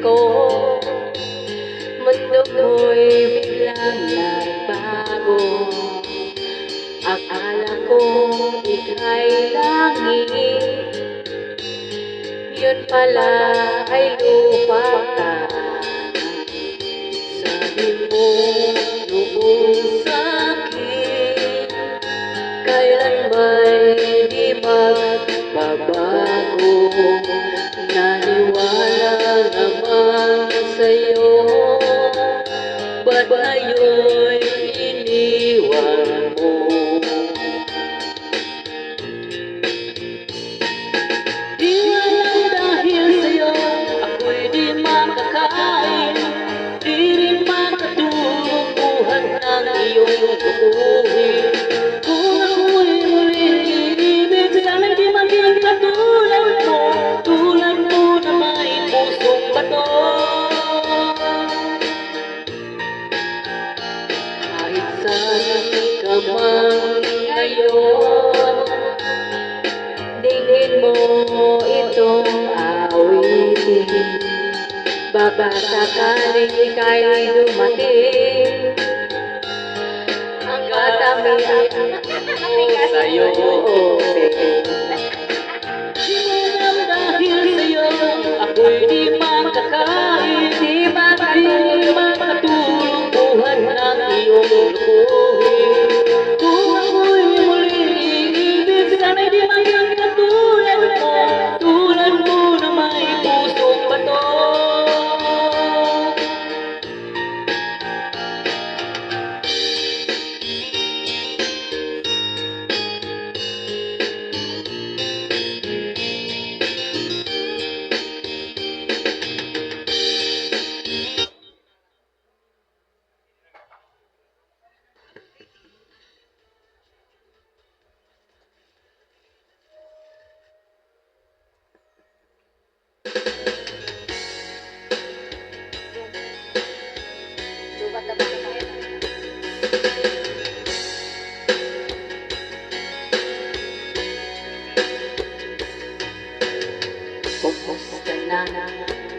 ko. Mundo ko'y biglang nagbago. Akala ko ika'y langit, yun pala ay lupa ka. Sabi mo noong sa'kin, kailan ba'y di magbabago? Naniwala naman sa'yo, ba't ngayon'y iniwan mo? Di alam dahil sa'yo, ako'y di makakain, di rin makatulog buhat ng iyong tukuhin. Kung ako'y muling iibig, sana'y di maging katulad mo, tulad mo na may pusong bato. Kahit saan ka man ngayon, dinggin mo itong awitin. Baka sakaling ika'y dumating, ang katamihan sa'yo. Di alam dahil sa'yo, ako'y di makakain, di makatulog buhat ng iyong lukuhin. Kung ako'y muling iibig, sana'y di maging katulad mo, tulad mo na may pusong bato. Kumusta na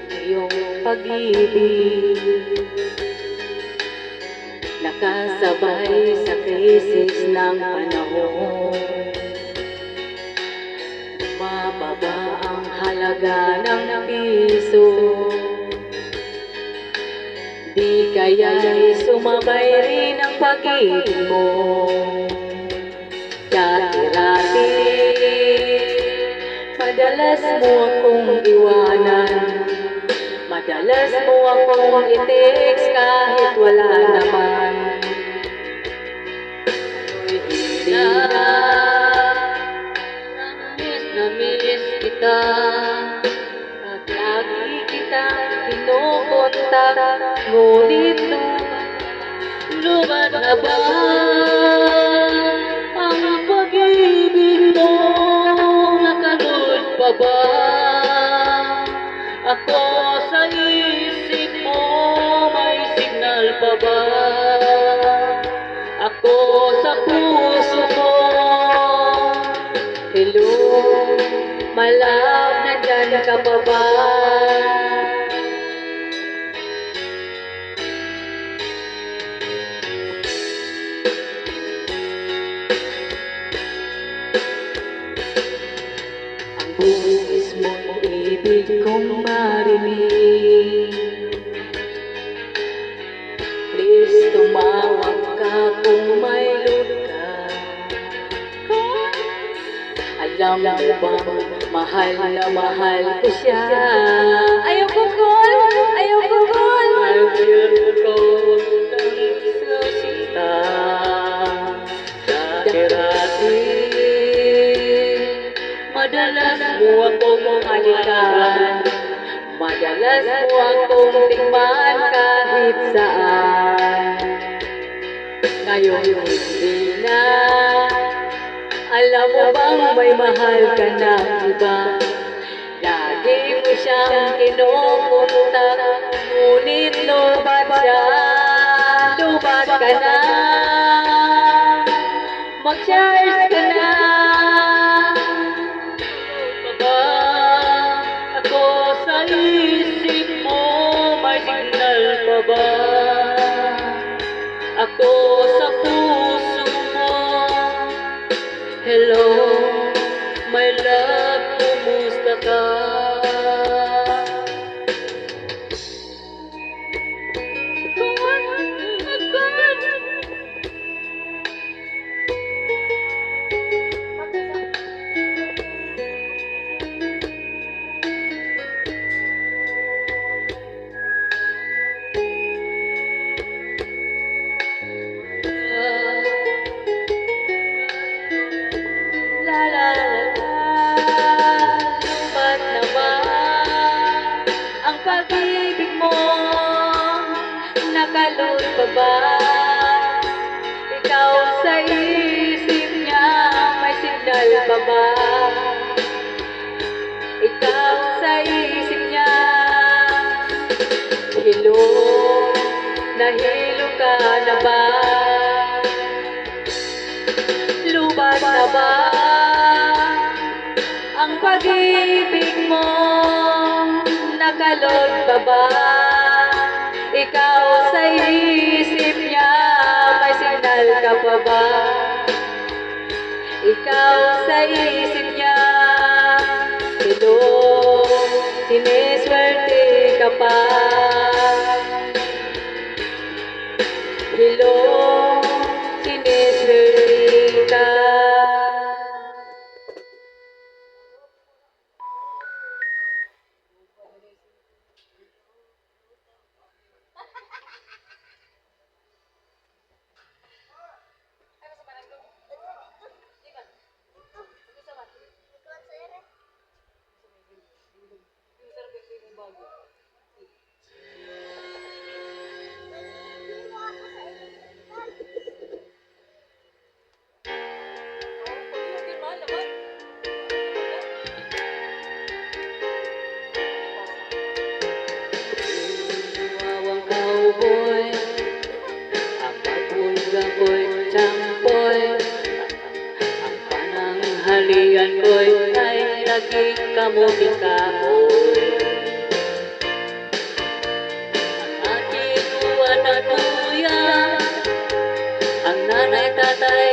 iyong pag-ibig? Nakasabay sa krisis ng panahon. Mababa ang halaga ng piso, di kaya'y sumabay rin ang pag-ibig mo. Dati-dati madalas mo akong iwanan, madalas mo akong i-text kahit wala naman. Hindi na miss kita, at lagi kitang kinukontak, ngunit lumad na ba ang pag-ibig mo? Nakalod pa ba ako sa isip mo? May signal pa ba ako sa puso mo? Hello, my love, nandyan ka pa ba? Buwis mong ibig kong marinig, please tumawag ka kung may load ka. Alam mo bang mahal na mahal ko siya? Ayaw ko call, ayaw ko call. Ayaw ko nagsasita. Dati-dati madalas mo akong halikan, madalas mo akong tikman kahit saan. Ngayon hindi na, alam mo bang may mahal ka na iba? Lagi mo siyang kinukontak, ngunit lubat siya, lubat ka na. Mag-charge ka na. Ako sa isip mo. ako sa puso mo. Hello, my love, kumusta ka? La la la la, lumat na ba ang pag-ibig mo? Nakalot pa ba? Ikaw sa isip niya, may signal pa ba? Ikaw sa isip niya, hilo, nahilo ka na ba? Lubat na ba ang pag-ibig mo? Nakalot pa ba? Ikaw sa isip niya, may signal ka pa ba? Ikaw sa isip niya, hello, siniswerte ka pa. Hello, siniswerte ka. Wawang cowboy, ang mapulga ko'y champoy, ang pananghalian ko'y ay naging kamuting kahoy. Ang aking uwan at kuya, ang nanay tatay